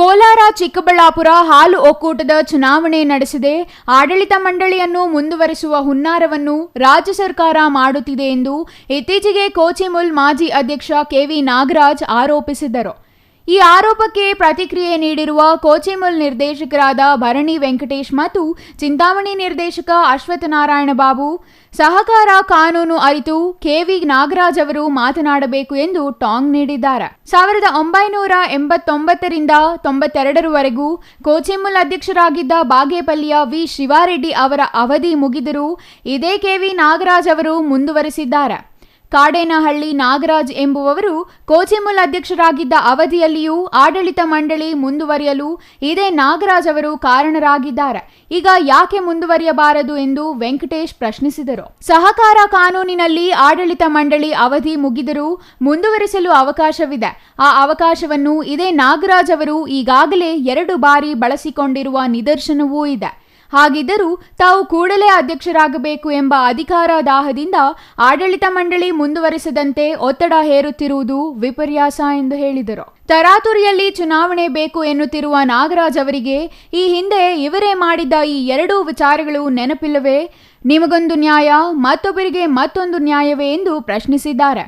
ಕೋಲಾರ ಚಿಕ್ಕಬಳ್ಳಾಪುರ ಹಾಲು ಒಕ್ಕೂಟದ ಚುನಾವಣೆ ನಡೆಸದೆ ಆಡಳಿತ ಮಂಡಳಿಯನ್ನು ಮುಂದುವರಿಸುವ ಹುನ್ನಾರವನ್ನು ರಾಜ್ಯ ಸರ್ಕಾರ ಮಾಡುತ್ತಿದೆ ಎಂದು ಇತ್ತೀಚೆಗೆ ಕೋಚಿಮುಲ್ ಮಾಜಿ ಅಧ್ಯಕ್ಷ ಕೆವಿ ನಾಗರಾಜ್ ಆರೋಪಿಸಿದರು. ಈ ಆರೋಪಕ್ಕೆ ಪ್ರತಿಕ್ರಿಯೆ ನೀಡಿರುವ ಕೋಚಿಮುಲ್ ನಿರ್ದೇಶಕರಾದ ಭರಣಿ ವೆಂಕಟೇಶ್ ಮತ್ತು ಚಿಂತಾಮಣಿ ನಿರ್ದೇಶಕ ಅಶ್ವತ್ಥನಾರಾಯಣ ಬಾಬು, ಸಹಕಾರ ಕಾನೂನು ಅರಿತು ಕೆವಿ ನಾಗರಾಜ್ ಅವರು ಮಾತನಾಡಬೇಕು ಎಂದು ಟಾಂಗ್ ನೀಡಿದ್ದಾರೆ. 1989 ರಿಂದ 92ರವರೆಗೂ ಕೋಚಿಮುಲ್ ಅಧ್ಯಕ್ಷರಾಗಿದ್ದ ಬಾಗೇಪಲ್ಲಿಯ ವಿ ಶಿವಾರೆಡ್ಡಿ ಅವರ ಅವಧಿ ಮುಗಿದರೂ ಇದೇ ಕೆವಿ ನಾಗರಾಜ್ ಅವರು ಮುಂದುವರೆಸಿದ್ದಾರೆ. ಕಾಡೇನಹಳ್ಳಿ ನಾಗರಾಜ್ ಎಂಬುವವರು ಕೋಚಿಮುಲ್ ಅಧ್ಯಕ್ಷರಾಗಿದ್ದ ಅವಧಿಯಲ್ಲಿಯೂ ಆಡಳಿತ ಮಂಡಳಿ ಮುಂದುವರಿಯಲು ಇದೇ ನಾಗರಾಜ್ ಅವರು ಕಾರಣರಾಗಿದ್ದಾರೆ. ಈಗ ಯಾಕೆ ಮುಂದುವರಿಯಬಾರದು ಎಂದು ವೆಂಕಟೇಶ್ ಪ್ರಶ್ನಿಸಿದರು. ಸಹಕಾರ ಕಾನೂನಿನಲ್ಲಿ ಆಡಳಿತ ಮಂಡಳಿ ಅವಧಿ ಮುಗಿದರೂ ಮುಂದುವರಿಸಲು ಅವಕಾಶವಿದೆ. ಆ ಅವಕಾಶವನ್ನು ಇದೇ ನಾಗರಾಜ್ ಅವರು ಈಗಾಗಲೇ 2 ಬಾರಿ ಬಳಸಿಕೊಂಡಿರುವ ನಿದರ್ಶನವೂ ಇದೆ. ಹಾಗಿದ್ದರೂ ತಾವು ಕೂಡಲೇ ಅಧ್ಯಕ್ಷರಾಗಬೇಕು ಎಂಬ ಅಧಿಕಾರ ದಾಹದಿಂದ ಆಡಳಿತ ಮಂಡಳಿ ಮುಂದುವರಿಸದಂತೆ ಒತ್ತಡ ಹೇರುತ್ತಿರುವುದು ವಿಪರ್ಯಾಸ ಎಂದು ಹೇಳಿದರು. ತರಾತುರಿಯಲ್ಲಿ ಚುನಾವಣೆ ಬೇಕು ಎನ್ನುತ್ತಿರುವ ನಾಗರಾಜ್ ಅವರಿಗೆ ಈ ಹಿಂದೆ ಇವರೇ ಮಾಡಿದ್ದ ಈ 2 ವಿಚಾರಗಳು ನೆನಪಿಲ್ಲವೇ? ನಿಮಗೊಂದು ನ್ಯಾಯ, ಮತ್ತೊಬ್ಬರಿಗೆ ಮತ್ತೊಂದು ನ್ಯಾಯವೇ ಎಂದು ಪ್ರಶ್ನಿಸಿದ್ದಾರೆ.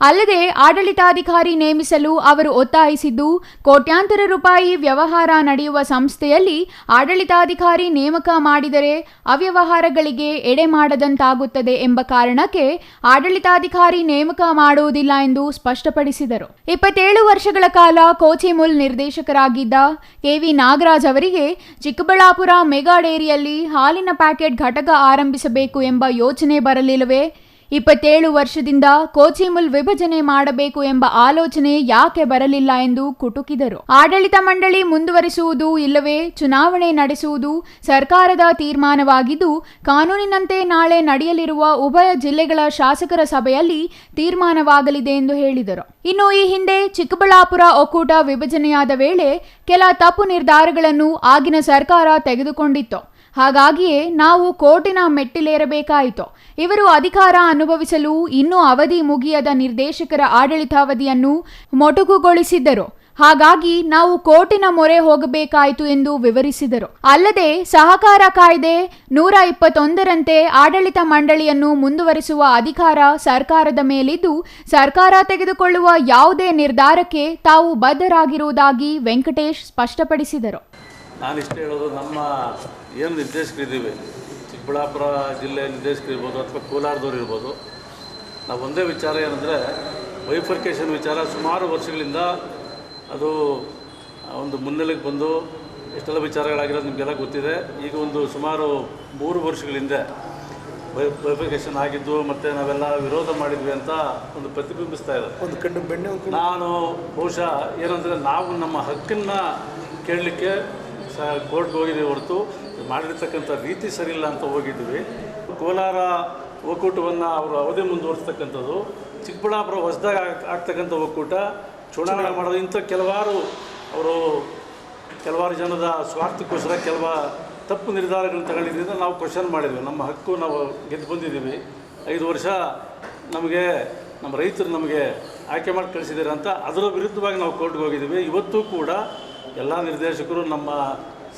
ಅಲ್ಲದೆ ಆಡಳಿತಾಧಿಕಾರಿ ನೇಮಿಸಲು ಅವರು ಒತ್ತಾಯಿಸಿದ್ದು ಕೋಟ್ಯಾಂತರ ರೂಪಾಯಿ ವ್ಯವಹಾರ ನಡೆಯುವ ಸಂಸ್ಥೆಯಲ್ಲಿ ಆಡಳಿತಾಧಿಕಾರಿ ನೇಮಕ ಮಾಡಿದರೆ ಅವ್ಯವಹಾರಗಳಿಗೆ ಎಡೆ ಮಾಡದಂತಾಗುತ್ತದೆ ಎಂಬ ಕಾರಣಕ್ಕೆ ಆಡಳಿತಾಧಿಕಾರಿ ನೇಮಕ ಮಾಡುವುದಿಲ್ಲ ಎಂದು ಸ್ಪಷ್ಟಪಡಿಸಿದರು. 27 ವರ್ಷಗಳ ಕಾಲ ಕೋಚಿಮುಲ್ ನಿರ್ದೇಶಕರಾಗಿದ್ದ ಕೆವಿ ನಾಗರಾಜ್ ಅವರಿಗೆ ಚಿಕ್ಕಬಳ್ಳಾಪುರ ಮೆಗಾ ಡೇರಿಯಲ್ಲಿ ಹಾಲಿನ ಪ್ಯಾಕೆಟ್ ಘಟಕ ಆರಂಭಿಸಬೇಕು ಎಂಬ ಯೋಚನೆ ಬರಲಿಲ್ಲವೇ? 27 ವರ್ಷದಿಂದ ಕೋಚಿಮುಲ್ ವಿಭಜನೆ ಮಾಡಬೇಕು ಎಂಬ ಆಲೋಚನೆ ಯಾಕೆ ಬರಲಿಲ್ಲ ಎಂದು ಕುಟುಕಿದರು. ಆಡಳಿತ ಮಂಡಳಿ ಮುಂದುವರಿಸುವುದು ಇಲ್ಲವೇ ಚುನಾವಣೆ ನಡೆಸುವುದು ಸರ್ಕಾರದ ತೀರ್ಮಾನವಾಗಿದ್ದು, ಕಾನೂನಿನಂತೆ ನಾಳೆ ನಡೆಯಲಿರುವ ಉಭಯ ಜಿಲ್ಲೆಗಳ ಶಾಸಕರ ಸಭೆಯಲ್ಲಿ ತೀರ್ಮಾನವಾಗಲಿದೆ ಎಂದು ಹೇಳಿದರು. ಇನ್ನು ಈ ಹಿಂದೆ ಚಿಕ್ಕಬಳ್ಳಾಪುರ ಒಕ್ಕೂಟ ವಿಭಜನೆಯಾದ ವೇಳೆ ಕೆಲ ತಪ್ಪು ನಿರ್ಧಾರಗಳನ್ನು ಆಗಿನ ಸರ್ಕಾರ ತೆಗೆದುಕೊಂಡಿತ್ತು. ಹಾಗಾಗಿಯೇ ನಾವು ಕೋರ್ಟಿನ ಮೆಟ್ಟಿಲೇರಬೇಕಾಯಿತು. ಇವರು ಅಧಿಕಾರ ಅನುಭವಿಸಲು ಇನ್ನೂ ಅವಧಿ ಮುಗಿಯದ ನಿರ್ದೇಶಕರ ಆಡಳಿತಾವಧಿಯನ್ನು ಮೊಟಕುಗೊಳಿಸಿದ್ದರು. ಹಾಗಾಗಿ ನಾವು ಕೋರ್ಟಿನ ಮೊರೆ ಹೋಗಬೇಕಾಯಿತು ಎಂದು ವಿವರಿಸಿದರು. ಅಲ್ಲದೆ ಸಹಕಾರ ಕಾಯ್ದೆ 121ರಂತೆ ಆಡಳಿತ ಮಂಡಳಿಯನ್ನು ಮುಂದುವರಿಸುವ ಅಧಿಕಾರ ಸರ್ಕಾರದ ಮೇಲಿದ್ದು, ಸರ್ಕಾರ ತೆಗೆದುಕೊಳ್ಳುವ ಯಾವುದೇ ನಿರ್ಧಾರಕ್ಕೆ ತಾವು ಬದ್ಧರಾಗಿರುವುದಾಗಿ ವೆಂಕಟೇಶ್ ಸ್ಪಷ್ಟಪಡಿಸಿದರು. ನಾನಿಷ್ಟು ಹೇಳೋದು, ನಮ್ಮ ಏನು ನಿರ್ದೇಶಕರಿದ್ದೀವಿ, ಚಿಕ್ಕಬಳ್ಳಾಪುರ ಜಿಲ್ಲೆ ನಿರ್ದೇಶಕರಿರ್ಬೋದು ಅಥವಾ ಕೋಲಾರದವ್ರು ಇರ್ಬೋದು, ನಾವು ಒಂದೇ ವಿಚಾರ ಏನಂದರೆ ಬೈಫರ್ಕೇಷನ್ ವಿಚಾರ ಸುಮಾರು ವರ್ಷಗಳಿಂದ ಅದು ಒಂದು ಮುನ್ನೆಲೆಗೆ ಬಂದು ಎಷ್ಟೆಲ್ಲ ವಿಚಾರಗಳಾಗಿರೋದು ನಿಮಗೆಲ್ಲ ಗೊತ್ತಿದೆ. ಈಗ ಒಂದು ಸುಮಾರು 3 ವರ್ಷಗಳ ಹಿಂದೆ ಬೈಫರ್ಕೇಷನ್ ಆಗಿದ್ದು ಮತ್ತು ನಾವೆಲ್ಲ ವಿರೋಧ ಮಾಡಿದ್ವಿ ಅಂತ ಒಂದು ಪ್ರತಿಬಿಂಬಿಸ್ತಾ ಇದೆ. ಒಂದು ಕಣ್ಣು ಬೆಣ್ಣೆ ನಾನು ಬಹುಶಃ ಏನಂದರೆ ನಾವು ನಮ್ಮ ಹಕ್ಕನ್ನು ಕೇಳಲಿಕ್ಕೆ ಕೋರ್ಟ್ಗೆ ಹೋಗಿದ್ದೀವಿ ಹೊರತು ಮಾಡಿರ್ತಕ್ಕಂಥ ರೀತಿ ಸರಿಯಿಲ್ಲ ಅಂತ ಹೋಗಿದ್ವಿ. ಕೋಲಾರ ಒಕ್ಕೂಟವನ್ನು ಅವರು ಅವಧಿ ಮುಂದುವರಿಸ್ತಕ್ಕಂಥದ್ದು, ಚಿಕ್ಕಬಳ್ಳಾಪುರ ಹೊಸದಾಗಿ ಆಗ್ತಕ್ಕಂಥ ಒಕ್ಕೂಟ ಚುನಾವಣೆ ಮಾಡೋದು, ಇಂಥ ಕೆಲವಾರು ಜನದ ಸ್ವಾರ್ಥಕ್ಕೋಸ್ಕರ ತಪ್ಪು ನಿರ್ಧಾರಗಳನ್ನು ತಗೊಂಡಿದ್ದರಿಂದ ನಾವು ಕ್ವಶನ್ ಮಾಡಿದ್ವಿ. ನಮ್ಮ ಹಕ್ಕು ನಾವು ಗೆದ್ದು ಬಂದಿದ್ದೀವಿ. 5 ವರ್ಷ ನಮಗೆ ನಮ್ಮ ರೈತರು ನಮಗೆ ಆಯ್ಕೆ ಮಾಡಿ ಕಳಿಸಿದ್ದಾರೆ ಅಂತ ಅದರ ವಿರುದ್ಧವಾಗಿ ನಾವು ಕೋರ್ಟ್ಗೆ ಹೋಗಿದ್ದೀವಿ. ಇವತ್ತು ಕೂಡ ಎಲ್ಲ ನಿರ್ದೇಶಕರು, ನಮ್ಮ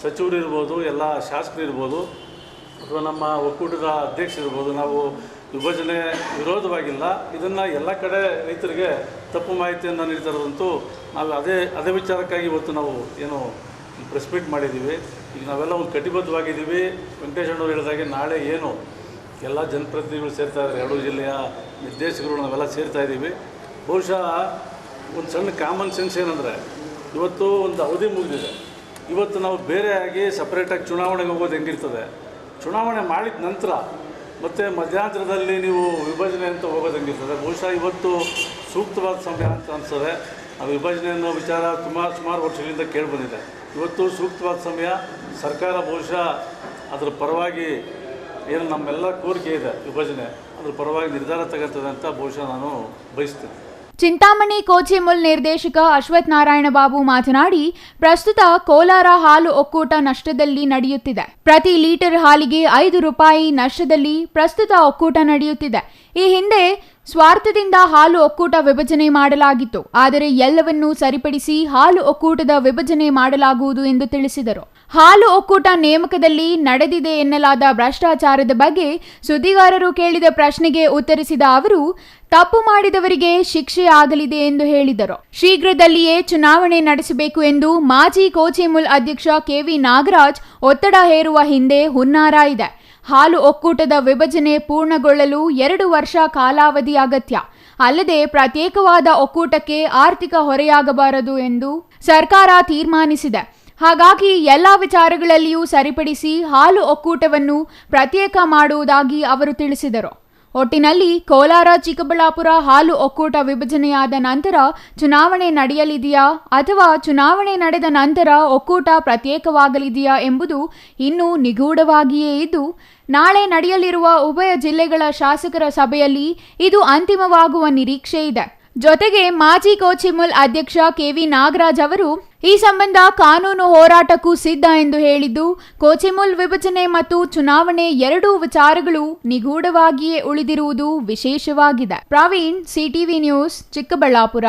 ಸಚಿವರು ಇರ್ಬೋದು, ಎಲ್ಲ ಶಾಸಕರು ಇರ್ಬೋದು, ಅಥವಾ ನಮ್ಮ ಒಕ್ಕೂಟದ ಅಧ್ಯಕ್ಷರಿರ್ಬೋದು, ನಾವು ವಿಭಜನೆ ವಿರೋಧವಾಗಿಲ್ಲ. ಇದನ್ನು ಎಲ್ಲ ಕಡೆ ರೈತರಿಗೆ ತಪ್ಪು ಮಾಹಿತಿಯನ್ನು ನೀಡ್ತಾ ಇರೋದಂತೂ ನಾವು ಅದೇ ವಿಚಾರಕ್ಕಾಗಿ ಇವತ್ತು ನಾವು ಏನು ಪ್ರೆಸ್ ಮೀಟ್ ಮಾಡಿದ್ದೀವಿ. ಈಗ ನಾವೆಲ್ಲ ಒಂದು ಕಟಿಬದ್ಧವಾಗಿದ್ದೀವಿ. ವೆಂಕಟೇಶಣ್ಣವ್ರು ಹೇಳಿದಾಗೆ ನಾಳೆ ಏನು ಎಲ್ಲ ಜನಪ್ರತಿನಿಧಿಗಳು ಸೇರ್ತಾ ಇದ್ದಾರೆ, 2 ಜಿಲ್ಲೆಯ ನಿರ್ದೇಶಕರು ನಾವೆಲ್ಲ ಸೇರ್ತಾ ಇದ್ದೀವಿ. ಬಹುಶಃ ಒಂದು ಸಣ್ಣ ಕಾಮನ್ ಸೆನ್ಸ್ ಏನಂದರೆ, ಇವತ್ತು ಒಂದು ಅವಧಿ ಮುಗಿದಿದೆ. ಇವತ್ತು ನಾವು ಬೇರೆಯಾಗಿ ಸಪ್ರೇಟಾಗಿ ಚುನಾವಣೆಗೆ ಹೋಗೋದು ಹೆಂಗಿರ್ತದೆ? ಚುನಾವಣೆ ಮಾಡಿದ ನಂತರ ಮತ್ತು ಮಧ್ಯಂತರದಲ್ಲಿ ನೀವು ವಿಭಜನೆ ಅಂತ ಹೋಗೋದು ಹೆಂಗಿರ್ತದೆ? ಬಹುಶಃ ಇವತ್ತು ಸೂಕ್ತವಾದ ಸಮಯ ಅಂತ ಅನಿಸ್ತದೆ. ಆ ವಿಭಜನೆ ಅನ್ನೋ ವಿಚಾರ ಸುಮಾರು ವರ್ಷಗಳಿಂದ ಕೇಳಿಬಂದಿದೆ. ಇವತ್ತು ಸೂಕ್ತವಾದ ಸಮಯ. ಸರ್ಕಾರ ಬಹುಶಃ ಅದರ ಪರವಾಗಿ ಏನು ನಮ್ಮೆಲ್ಲ ಕೋರಿಕೆ ಇದೆ ವಿಭಜನೆ, ಅದ್ರ ಪರವಾಗಿ ನಿರ್ಧಾರ ತಗೋತದೆ ಅಂತ ಬಹುಶಃ ನಾನು ಬಯಸ್ತೀನಿ. ಚಿಂತಾಮಣಿ ಕೋಚಿಮುಲ್ ನಿರ್ದೇಶಕ ಅಶ್ವತ್ಥನಾರಾಯಣ ಬಾಬು ಮಾತನಾಡಿ, ಪ್ರಸ್ತುತ ಕೋಲಾರ ಹಾಲು ಒಕ್ಕೂಟ ನಷ್ಟದಲ್ಲಿ ನಡೆಯುತ್ತಿದೆ. ಪ್ರತಿ ಲೀಟರ್ ಹಾಲಿಗೆ 5 ರೂಪಾಯಿ ನಷ್ಟದಲ್ಲಿ ಪ್ರಸ್ತುತ ಒಕ್ಕೂಟ ನಡೆಯುತ್ತಿದೆ. ಈ ಹಿಂದೆ ಸ್ವಾರ್ಥದಿಂದ ಹಾಲು ಒಕ್ಕೂಟ ವಿಭಜನೆ ಮಾಡಲಾಗಿತ್ತು. ಆದರೆ ಎಲ್ಲವನ್ನೂ ಸರಿಪಡಿಸಿ ಹಾಲು ಒಕ್ಕೂಟದ ವಿಭಜನೆ ಮಾಡಲಾಗುವುದು ಎಂದು ತಿಳಿಸಿದರು. ಹಾಲು ಒಕ್ಕೂಟ ನೇಮಕದಲ್ಲಿ ನಡೆದಿದೆ ಎನ್ನಲಾದ ಭ್ರಷ್ಟಾಚಾರದ ಬಗ್ಗೆ ಸುದ್ದಿಗಾರರು ಕೇಳಿದ ಪ್ರಶ್ನೆಗೆ ಉತ್ತರಿಸಿದ ಅವರು, ತಪ್ಪು ಮಾಡಿದವರಿಗೆ ಶಿಕ್ಷೆ ಆಗಲಿದೆ ಎಂದು ಹೇಳಿದರು. ಶೀಘ್ರದಲ್ಲಿಯೇ ಚುನಾವಣೆ ನಡೆಸಬೇಕು ಎಂದು ಮಾಜಿ ಕೋಚೆಮುಲ್ ಅಧ್ಯಕ್ಷ ಕೆವಿ ನಾಗರಾಜ್ ಒತ್ತಡ ಹೇರುವ ಹಿಂದೆ ಹುನ್ನಾರ ಇದೆ. ಹಾಲು ಒಕ್ಕೂಟದ ವಿಭಜನೆ ಪೂರ್ಣಗೊಳ್ಳಲು 2 ವರ್ಷ ಕಾಲಾವಧಿ ಅಗತ್ಯ. ಅಲ್ಲದೆ ಪ್ರತ್ಯೇಕವಾದ ಒಕ್ಕೂಟಕ್ಕೆ ಆರ್ಥಿಕ ಹೊರೆಯಾಗಬಾರದು ಎಂದು ಸರ್ಕಾರ ತೀರ್ಮಾನಿಸಿದೆ. ಹಾಗಾಗಿ ಎಲ್ಲಾ ವಿಚಾರಗಳಲ್ಲಿಯೂ ಸರಿಪಡಿಸಿ ಹಾಲು ಒಕ್ಕೂಟವನ್ನು ಪ್ರತ್ಯೇಕ ಮಾಡುವುದಾಗಿ ಅವರು ತಿಳಿಸಿದರು. ಒಟ್ಟಿನಲ್ಲಿ ಕೋಲಾರ ಚಿಕ್ಕಬಳ್ಳಾಪುರ ಹಾಲು ಒಕ್ಕೂಟ ವಿಭಜನೆಯಾದ ನಂತರ ಚುನಾವಣೆ ನಡೆಯಲಿದೆಯಾ ಅಥವಾ ಚುನಾವಣೆ ನಡೆದ ನಂತರ ಒಕ್ಕೂಟ ಪ್ರತ್ಯೇಕವಾಗಲಿದೆಯಾ ಎಂಬುದು ಇನ್ನೂ ನಿಗೂಢವಾಗಿಯೇ ಇದ್ದು, ನಾಳೆ ನಡೆಯಲಿರುವ ಉಭಯ ಜಿಲ್ಲೆಗಳ ಶಾಸಕರ ಸಭೆಯಲ್ಲಿ ಇದು ಅಂತಿಮವಾಗುವ ನಿರೀಕ್ಷೆ ಇದೆ. ಜೊತೆಗೆ ಮಾಜಿ ಕೋಚೆಮುಲ್ ಅಧ್ಯಕ್ಷ ಕೆವಿ ನಾಗರಾಜ್ ಅವರು ಈ ಸಂಬಂಧ ಕಾನೂನು ಹೋರಾಟಕ್ಕೂ ಸಿದ್ಧ ಎಂದು ಹೇಳಿದ್ದು, ಕೋಚೆಮುಲ್ ವಿಭಜನೆ ಮತ್ತು ಚುನಾವಣೆ ಎರಡೂ ವಿಚಾರಗಳು ನಿಗೂಢವಾಗಿಯೇ ಉಳಿದಿರುವುದು ವಿಶೇಷವಾಗಿದೆ. Praveen, CTV news, Chikkaballapur.